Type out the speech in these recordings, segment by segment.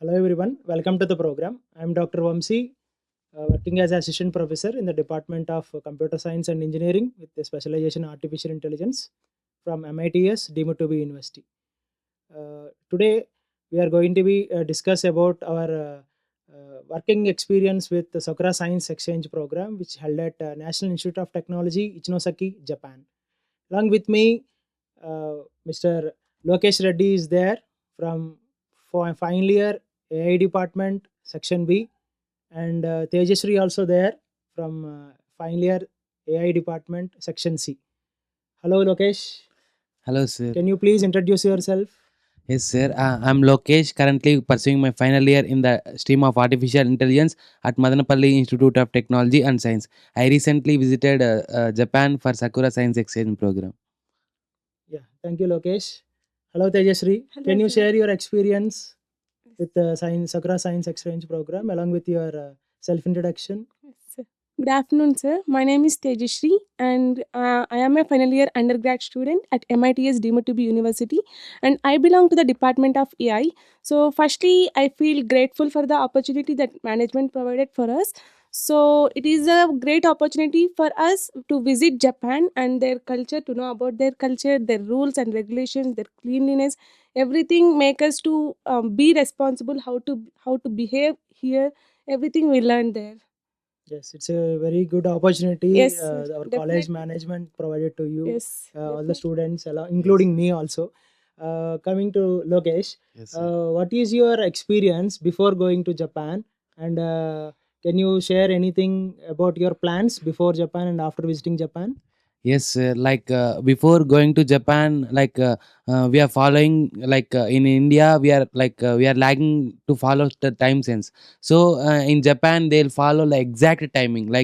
Hello everyone, welcome to the program. I am Dr. Vamsi, working as assistant professor in the Department of Computer Science and Engineering with a specialization in artificial intelligence from MITS, deemed to be University. Today we are going to be discuss about our working experience with the Sakura Science Exchange Program, which held at National Institute of Technology, Ichinoseki, Japan. Along with me, Mr. Lokesh Reddy is there from final year AI department, section B, and Tejasri also there from final year AI department, section C. Hello, Lokesh. Hello, sir. Can you please introduce yourself? Yes, sir. I'm Lokesh, currently pursuing my final year in the stream of artificial intelligence at Madanapalle Institute of Technology and Science. I recently visited Japan for Sakura Science Exchange program. Yeah, thank you, Lokesh. Hello, Tejasri. Hello, Can you sir. share your experience with the Sakura Science Exchange Program along with your self introduction? Yes, sir. Good afternoon, sir. My name is Tejasri, and I am a final year undergrad student at MITS deemed to be University, and I belong to the Department of AI. So, firstly, I feel grateful for the opportunity that management provided for us. So, it is a great opportunity for us to visit Japan and their culture, to know about their culture, their rules and regulations, their cleanliness. Everything make us to be responsible, how to behave here. Everything we learn there. Yes, it's a very good opportunity. Yes, sir. Our college Definitely. management provided to you, Yes, all the definitely. students, including me also. Coming to Lokesh, Yes, sir. what is your experience before going to Japan? And can you share anything about your plans before Japan and after visiting Japan? Yes, sir. Before going to Japan, we are following in India, we are lagging to follow the time sense. So in Japan, they'll follow like exact timing.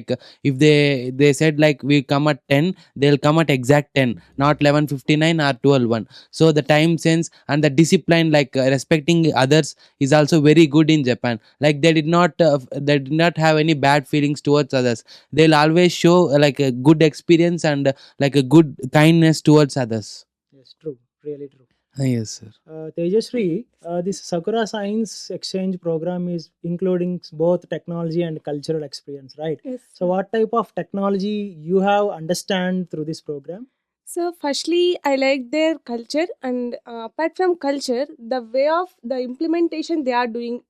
If they said like we come at 10, they'll come at exact 10, not 11:59 or 12:01. So the time sense and the discipline, respecting others, is also very good in Japan. Like they did not have any bad feelings towards others. They'll always show like a good experience and like a good kindness towards others. Yes, true, really true. Yes, sir. Tejasri, this Sakura Science Exchange program is including both technology and cultural experience, right? Yes, So, sir. what type of technology you have understand through this program? So, firstly, I like their culture, and apart from culture, the way of the implementation they are doing,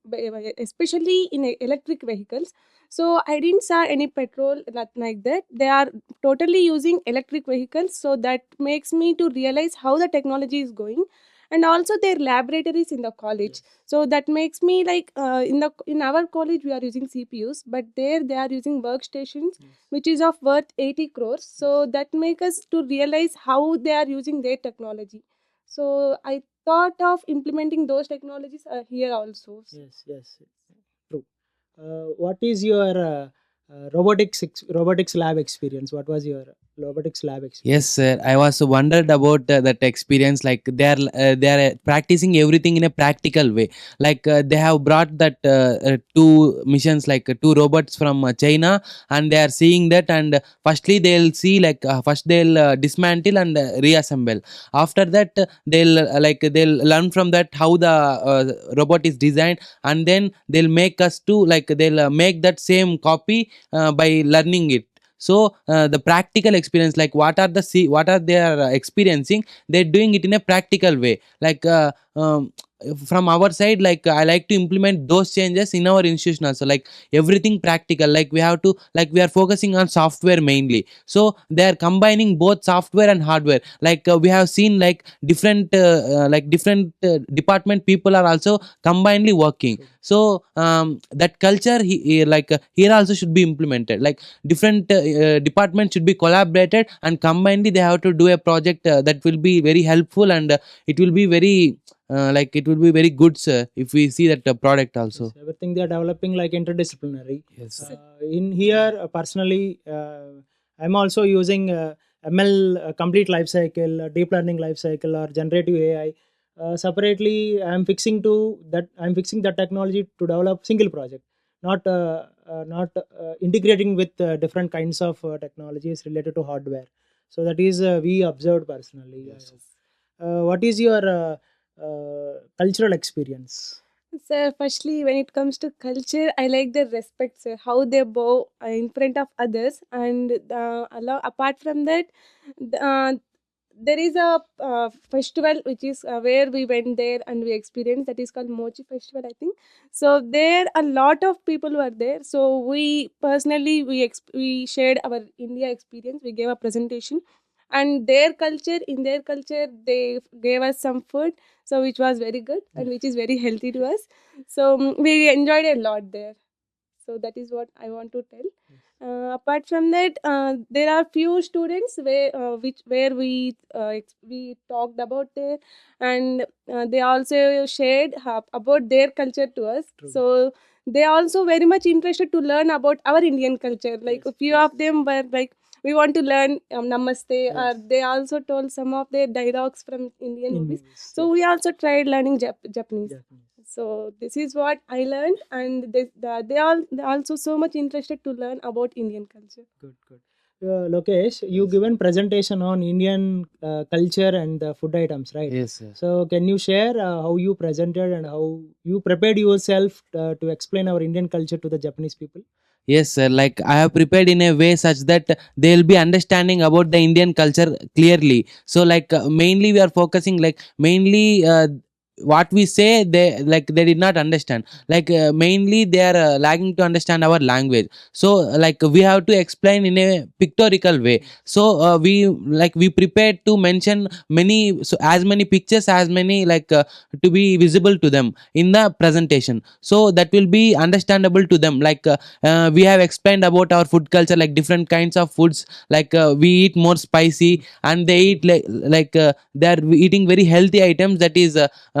especially in electric vehicles. So, I didn't saw any petrol like that. They are totally using electric vehicles, so that makes me to realize how the technology is going, and also their laboratories in the college. Yes. So that makes me like in our college we are using CPUs, but there they are using workstations Yes. which is of worth 80 crores. So that make us to realize how they are using their technology. So I thought of implementing those technologies here also. Yes, yes, true. What is your robotics lab experience? What was your robotics lab Yes, experience? sir. I was wondered about that experience. Like they are practicing everything in a practical way. They have brought that two missions, two robots from China, and they are seeing that. And firstly, they'll see first they'll dismantle and reassemble. After that, they'll learn from that how the robot is designed, and then they'll make us to they'll make that same copy by learning it. So the practical experience, like what are they are experiencing, they're doing it in a practical way. From our side, I like to implement those changes in our institution also, like everything practical. We are focusing on software mainly, so they are combining both software and hardware. We have seen different department people are also combinedly working. True. So that culture here also should be implemented. Different departments should be collaborated, and combinedly they have to do a project that will be very helpful, and it will be very it will be very good, sir, if we see that product Yes, also. everything they are developing like interdisciplinary. Yes, sir. In here, personally, I'm also using ML complete life cycle, deep learning life cycle, or generative AI. Separately, I'm fixing that technology to develop single project, not integrating with different kinds of technologies related to hardware. So that is we observed personally. Yes, sir. What is your cultural experience? So, firstly, when it comes to culture, I like their respect, sir, how they bow in front of others. And apart from that, uh, there is a festival which is where we went there and we experienced, that is called Mochi Festival, I think. So, there a lot of people were there. So, we personally, we shared our India experience, we gave a presentation. And in their culture, they gave us some food, so which was very good and which is very healthy to us. So we enjoyed a lot there. So that is what I want to tell. Apart from that, there are few students where we talked about there, and they also shared about their culture to us. True. So they also very much interested to learn about our Indian culture. Like Yes, a few yes. of them were like, we want to learn Namaste, or Yes. they also told some of their dialogues from Indian In movies. movies, So yes. we also tried learning Japanese. Japanese. So this is what I learned, and they also so much interested to learn about Indian culture. Good, good. Lokesh, you given presentation on Indian culture and the food items, right? Yes, sir. So can you share how you presented and how you prepared yourself to explain our Indian culture to the Japanese people? Yes, sir. Like I have prepared in a way such that they'll be understanding about the Indian culture clearly. So, like mainly we are focusing like mainly what we say they did not understand. Like mainly they are lagging to understand our language. So, like we have to explain in a pictorial way. So we prepared to mention many, so as many pictures as many, like to be visible to them in the presentation. So that will be understandable to them. Like we have explained about our food culture, like different kinds of foods, like we eat more spicy, and they eat they are eating very healthy items, that is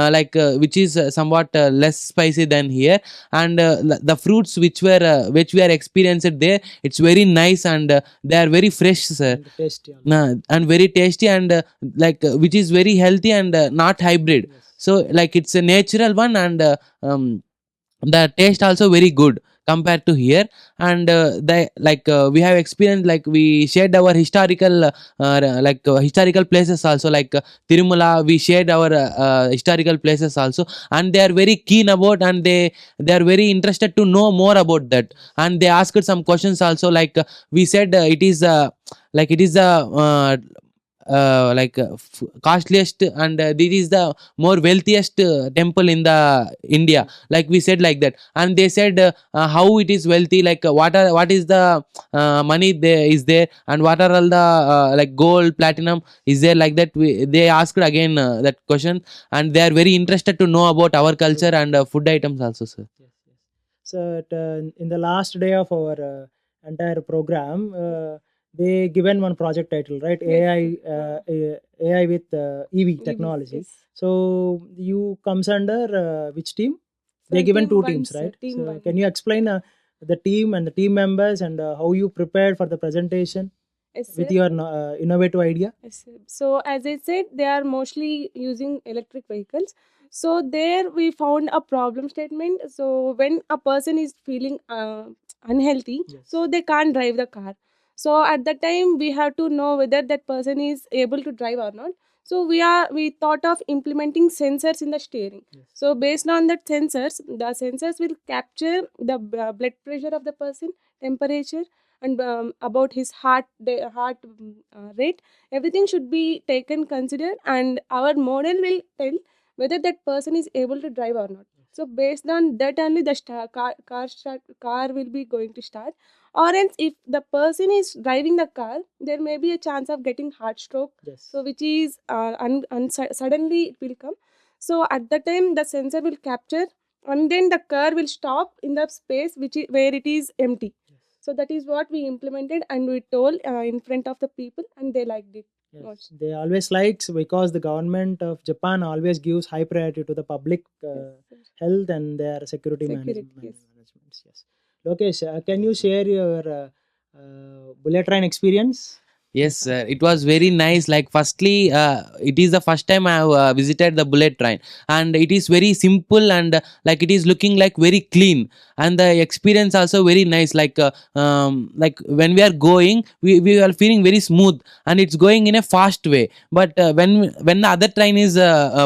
which is somewhat less spicy than here. And the fruits which we are experienced there, it's very nice, and they are very fresh, sir. And tasty also. And very tasty, and which is very healthy, and not hybrid. Yes. So like it's a natural one, and the taste also very good compared to here. And we have experienced, like we shared our historical places also, like Tirumala, we shared our historical places also, and they are very keen about, and they are very interested to know more about that. And they asked some questions also, like we said it is the costliest, and this is the more wealthiest temple in the India, like we said like that. And they said how it is wealthy, like what is the money there is there, and what are all the like gold, platinum is there, like that. They asked again that question, and they are very interested to know about our culture and food items also, sir. Yes, yes. So in the last day of our entire program, they given one project title, right? Yes. AI with EV EV, technology. yes. So you comes under which team? They So given team two one, teams, sir, right? team So one. can you explain the team and the team members and how you prepared for the presentation Yes, with sir. your innovative idea? Yes, sir. So as I said, they are mostly using electric vehicles. So there we found a problem statement. So when a person is feeling unhealthy, Yes. so they can't drive the car. So at that time we have to know whether that person is able to drive or not. So we thought of implementing sensors in the steering. Yes. So based on that the sensors will capture the blood pressure of the person, temperature, and about his heart rate. Everything should be taken considered, and our model will tell whether that person is able to drive or not. So based on that only the car will be going to start. Or else if the person is driving the car, there may be a chance of getting heart stroke. Yes. So which is suddenly it will come. So at the time the sensor will capture, and then the car will stop in the space where it is empty. So that is what we implemented, and we told in front of the people, and they liked it. Yes, much. they always likes, because the government of Japan always gives high priority to the public Yes, sir. health and their security Security, yes. managements. Yes. Lokesh, can you share your bullet train experience? Yes, sir. It was very nice. Like, firstly, it is the first time I have visited the bullet train, and it is very simple and like it is looking like very clean, and the experience also very nice. Like when we are going, we are feeling very smooth, and it's going in a fast way. But when the other train is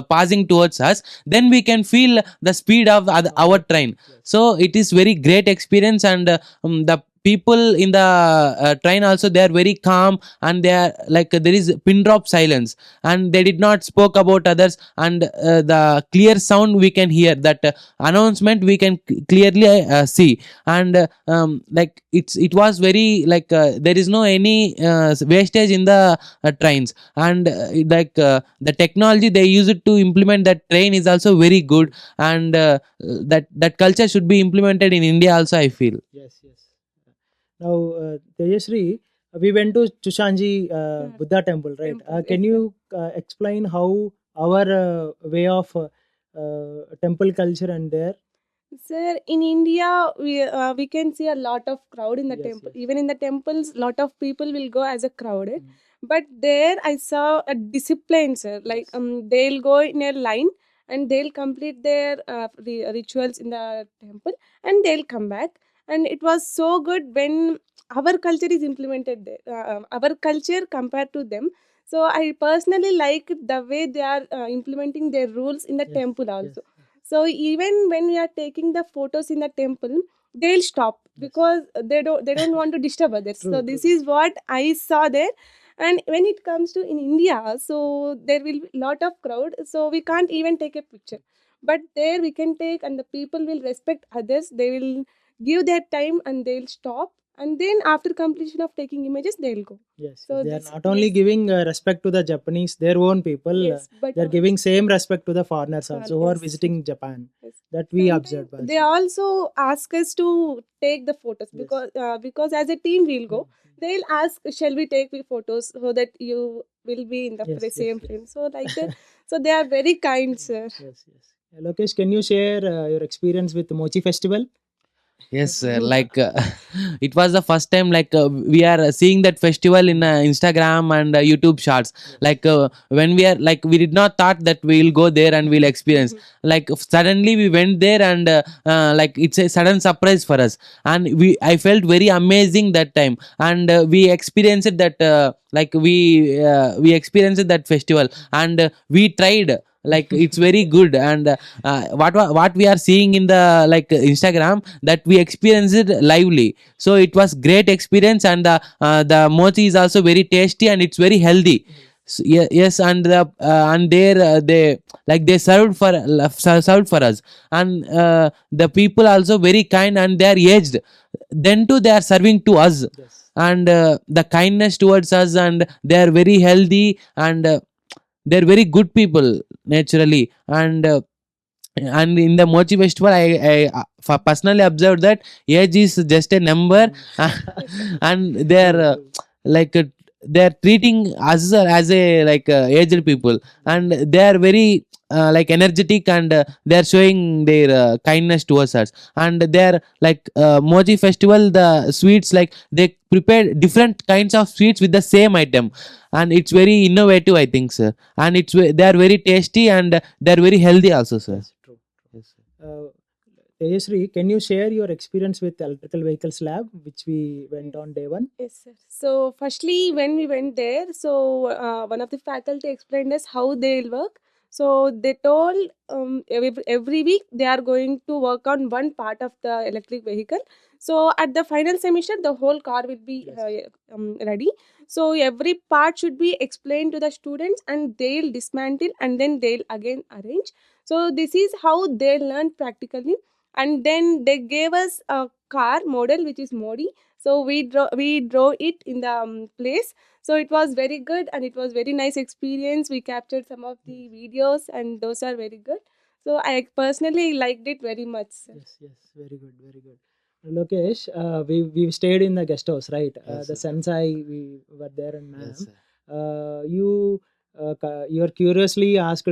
passing towards us, then we can feel the speed of our train. So it is very great experience, and the people in the train also, they are very calm, and they are like there is pin drop silence, and they did not spoke about others, and the clear sound we can hear, that announcement we can clearly see. And like it was very like there is no any wastage in the trains, and the technology they use it to implement that train is also very good, and that culture should be implemented in India also, I feel. Yes, yes. Now, Tejasri, we went to Chushanji Buddha temple, right? Temple, Can yes, you explain how our way of temple culture and there? Sir, in India, we can see a lot of crowd in the Yes, temple. yes. Even in the temples, lot of people will go as a crowded. Mm. But there, I saw a discipline, sir. Like Yes. they'll go in a line and they'll complete their rituals in the temple, and they'll come back. And it was so good when our culture is implemented there. Our culture compared to them. So I personally like the way they are implementing their rules in the Yes, temple yes, also. yes. So even when we are taking the photos in the temple, they'll stop Yes. because they don't want to disturb others. True, So this true. is what I saw there. And when it comes to in India, so there will be lot of crowd, so we can't even take a picture. But there we can take, and the people will respect others. They will give their time and they'll stop. And then after completion of taking images, they'll go. Yes, So yes. They are this, not only yes, giving respect to the Japanese, their own people, yes, but they are giving same respect to the foreigners also who are yes. visiting Japan. Yes. That we Sometimes observed they also. also ask us to take the photos Yes. because as a team we'll go. Mm. They'll ask, "Shall we take the photos so that you will be in the Yes, yes, same yes. frame?" So like that. So they are very kind, sir. Yes, yes. Lokesh, can you share your experience with Mochi Festival? Yes, sir. Like it was the first time like we are seeing that festival in Instagram and YouTube shorts. Yes. Like when we are like we did not thought that we will go there and we'll experience. Like suddenly we went there, and like it's a sudden surprise for us, and I felt very amazing that time, and we experienced that we experienced that festival, and we tried. Like it's very good, and what we are seeing in the like Instagram, that we experienced it lively. So it was great experience, and the mochi is also very tasty, and it's very healthy. So, yes, and and there they like they served for us, and the people also very kind, and they are aged, then too they are serving to us. Yes. And the kindness towards us, and they are very healthy, and they're very good people naturally. And in the mochi festival, personally observed that age is just a number. And they're like they're treating us as a like aged people, and they are very like energetic, and they're showing their kindness towards us. And they're like mochi festival, the sweets, like they prepare different kinds of sweets with the same item, and it's very innovative, I think, sir. And they are very tasty, and they're very healthy also, sir. Yes, true. Yes, sir. Tejasri, can you share your experience with electrical vehicles lab, which we went on day one? Yes, sir. So, firstly, when we went there, so one of the faculty explained us how they'll work. So, they told every week they are going to work on one part of the electric vehicle. So, at the final semester, the whole car will be Yes. ready. So, every part should be explained to the students, and they'll dismantle and then they'll again arrange. So, this is how they learn practically. And then they gave us a car model which is Modi. So we drove it in the place. So it was very good, and it was very nice experience. We captured some of the videos, and those are very good. So I personally liked it very much, sir. Yes, yes, very good, very good. Lokesh, we stayed in the guest house, right? Yes, The sir. sensei we were there, and ma'am. Yes, sir. You are curiously asked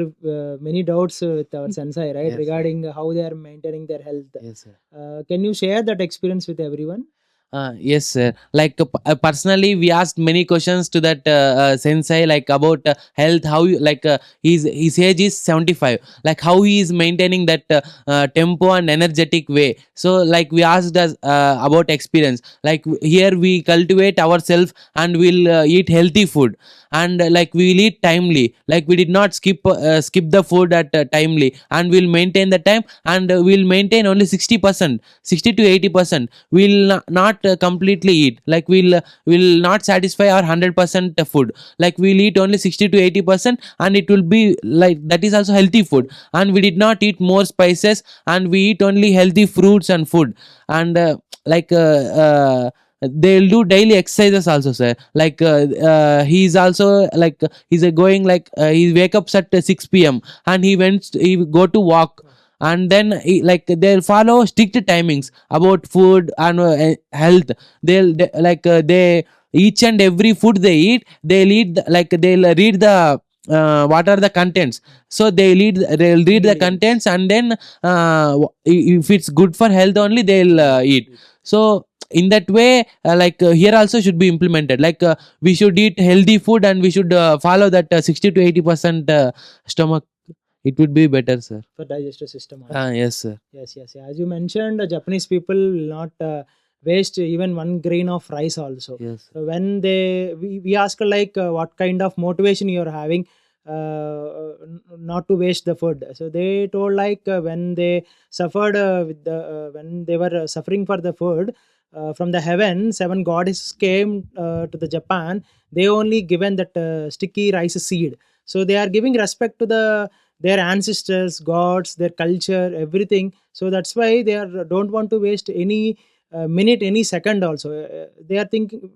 many doubts with our sensei, right, Yes. regarding how they are maintaining their health. Yes, sir. Can you share that experience with everyone? Yes, sir. Like personally, we asked many questions to that sensei, like about health. How you like his age is 75. Like how he is maintaining that tempo and energetic way. So like we asked us about experience. Like here we cultivate ourselves and we'll eat healthy food, and like we'll eat timely. Like we did not skip the food at timely, and we'll maintain the time, and we'll maintain only 60%, 60 to 80%. We'll not completely eat, like we'll not satisfy our 100% food. Like we'll eat only 60 to 80%, and it will be like that is also healthy food. And we did not eat more spices, and we eat only healthy fruits and food. And like they'll do daily exercises also, sir. Like he's also like he's going like he wake up at 6 p.m. and he go to walk. And then like they'll follow strict timings about food and health. They each and every food they eat, they'll eat like they'll read the what are the contents. So they'll read the contents, and then if it's good for health only, they'll eat. So in that way, here also should be implemented. Like we should eat healthy food, and we should follow that 60 to 80% stomach. It would be better, sir. For digestive system. Yes, sir. Yes, yes. As you mentioned, Japanese people will not waste even one grain of rice also. Yes. So when we ask like what kind of motivation you are having not to waste the food. So they told like when they suffered with the when they were suffering for the food from the heaven, 7 goddesses came to the Japan. They only given that sticky rice seed. So they are giving respect to their ancestors, gods, their culture, everything. So that's why they are don't want to waste any minute, any second also. They are thinking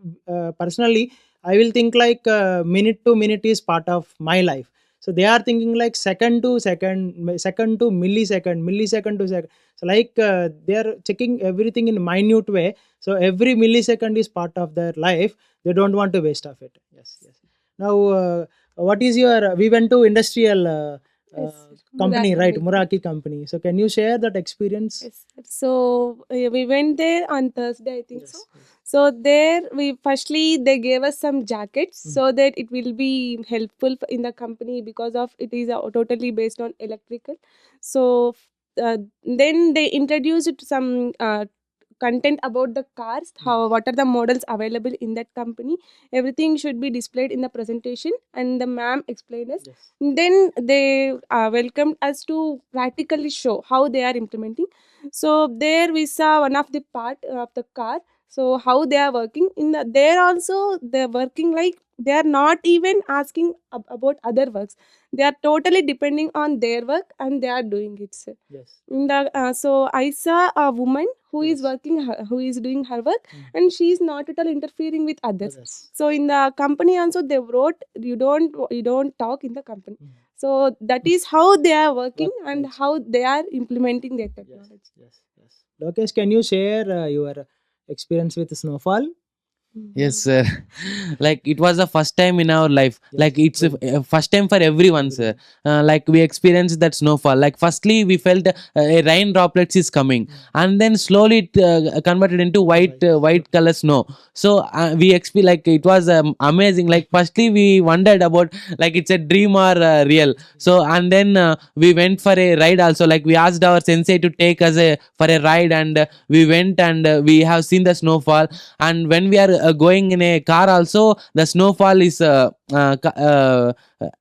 personally, I will think like minute to minute is part of my life. So they are thinking like second to second, second to millisecond, millisecond to second. So like they are checking everything in minute way. So every millisecond is part of their life. They don't want to waste of it. Yes, yes. Now, what is your? We went to industrial Yes, company, Muraki right? Bakery. Muraki company. So can you share that experience? Yes, sir. So we went there on Thursday, I think Yes, so. yes. So there we firstly they gave us some jackets Mm. so that it will be helpful in the company because of it is totally based on electrical. So then they introduced some content about the cars, how what are the models available in that company. Everything should be displayed in the presentation, and the ma'am explained us. Yes. Then they welcomed us to practically show how they are implementing. So there we saw one of the part of the car. So how they are working in the there also they're working like they are not even asking about other works. They are totally depending on their work and they are doing it. Sir. Yes. In the so I saw a woman who is Yes. working who is doing her work, Mm. and she is not at all interfering with others. Others. So in the company also they wrote you don't talk in the company. Mm. So that is how they are working Work and culture. how they are implementing their Yes, technology. yes, yes. Lokesh, can you share your experience with snowfall? Yes, sir. Like it was the first time in our life. Yes, Like it's true. a first time for everyone, sir. Like we experienced that snowfall. Like firstly, we felt a rain droplets is coming, and then slowly it converted into white color snow. So like it was amazing. Like firstly, we wondered about like it's a dream or real. So and then we went for a ride also. Like we asked our sensei to take us for a ride, and we went, and we have seen the snowfall. And when we are going in a car also, the snowfall is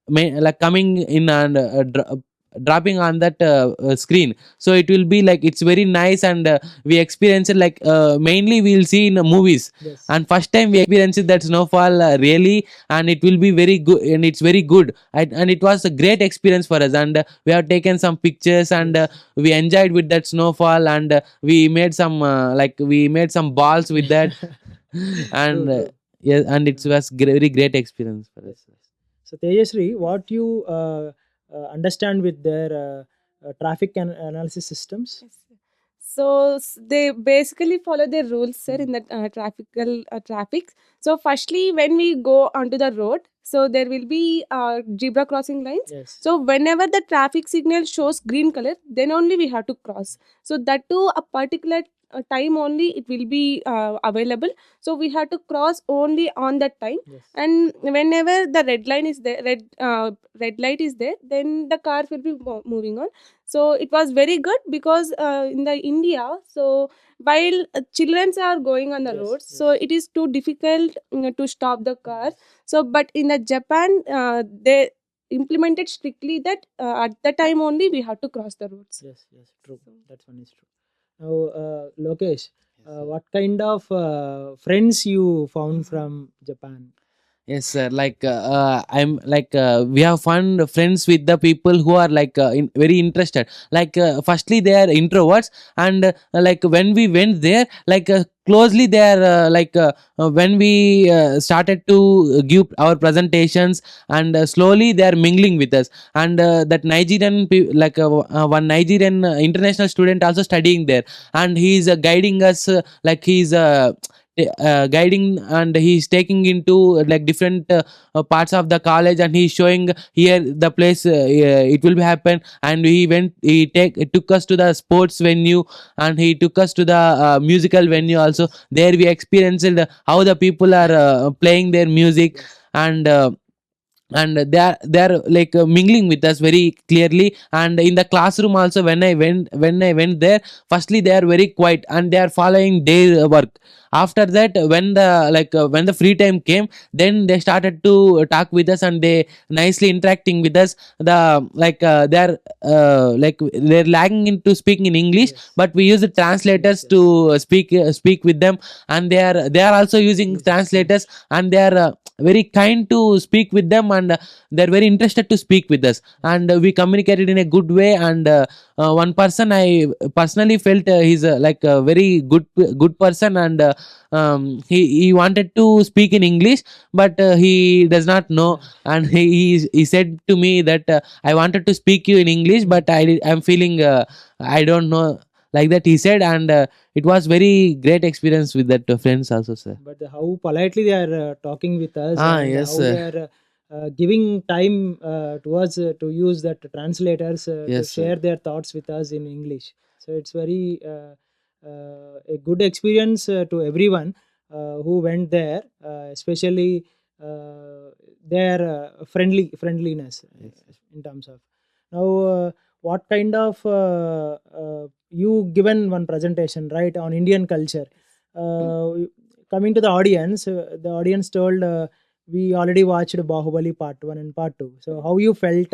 like coming in and dropping on that screen. So it will be like it's very nice, and we experience it like mainly we'll see in movies. Yes. And first time we experienced that snowfall really, and it will be very good, and it's very good. And it was a great experience for us, and we have taken some pictures, and Yes. we enjoyed with that snowfall, and we made some we made some balls with that. And True, true. yeah, and it was very great experience for us. Yes, yes. So Tejasri, what you understand with their traffic analysis systems? Yes, sir. So they basically follow the rules, sir, in the traffic. So firstly, when we go onto the road, so there will be zebra crossing lines. Yes. So whenever the traffic signal shows green color, then only we have to cross. So that too, a particular time only it will be available. So we have to cross only on that time. Yes. And whenever the red line is there, red light is there, then the car will be moving on. So it was very good because in the India, so while children are going on the Yes, roads, yes. so it is too difficult to stop the cars. So but in the Japan, they implemented strictly that at the time only we have to cross the roads. Yes, yes, true. That one is true. Now, Lokesh, what kind of friends you found from Japan? Yes, sir. Like I'm like we have found friends with the people who are like very interested. Like firstly, they are introverts, and like when we went there, like closely they are when we started to give our presentations, and slowly they are mingling with us. And that Nigerian one Nigerian international student also studying there, and he is guiding us. Like he's guiding, and he's taking into like different parts of the college, and he's showing here the place it will be happen. And he took us to the sports venue, and he took us to the musical venue also. There we experienced how the people are playing their music. Yes. And they are like mingling with us very clearly. And in the classroom also, when I went there, firstly they are very quiet and they are following their work. After that, when the free time came, then they started to talk with us, and they nicely interacting with us. They're lagging into speaking in English, Yes. but we use the translators Yes, yes. to speak with them. And they are also using Yes. translators, and they are very kind to speak with them, and they're very interested to speak with us. And we communicated in a good way. And one person I personally felt he's like a very good person. And he wanted to speak in English, but he does not know. And he said to me that I wanted to speak you in English, but I'm feeling I don't know, like that he said. And it was very great experience with that friends also, sir. But how politely they are talking with us, and Yes, how sir. they are giving time to us to use that translators to Yes, sir. share their thoughts with us in English. So it's very a good experience to everyone who went there, especially their friendliness in terms of. Now, what kind of you given one presentation, right, on Indian culture. Coming to the audience told we already watched Bahubali Part 1 and Part 2. So how you felt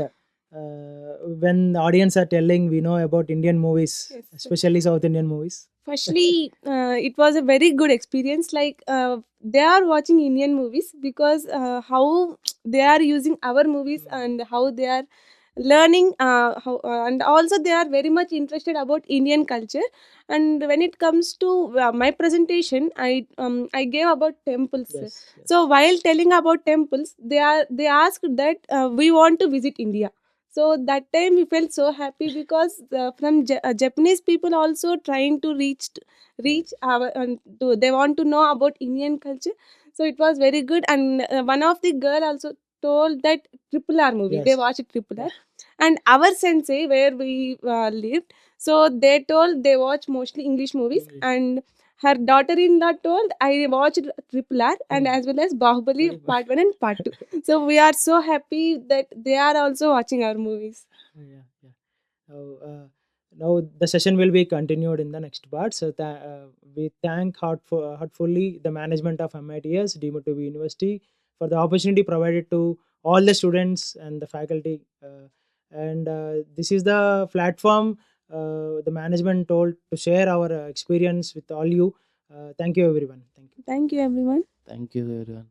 when the audience are telling we know about Indian movies, Yes. especially South Indian movies? Firstly, it was a very good experience. Like they are watching Indian movies because how they are using our movies and how they are learning. And also they are very much interested about Indian culture. And when it comes to my presentation, I gave about temples. Yes, yes. So while telling about temples, they asked that we want to visit India. So that time we felt so happy because from Japanese people also trying to reach our they want to know about Indian culture. So it was very good. And one of the girl also told that Triple R movie, they Yes. watched Triple R. And our sensei where we lived, so they told they watch mostly English movies. English. And her daughter-in-law told I watched Triple R and as well as Bahubali Very Part 1 and Part 2. So we are so happy that they are also watching our movies. Yeah, yeah. Now the session will be continued in the next part. So we thank heartfully the management of MITS deemed to be university for the opportunity provided to all the students and the faculty. And this is the platform the management told to share our experience with all you. Thank you, everyone. Thank you. Thank you, everyone. Thank you, everyone.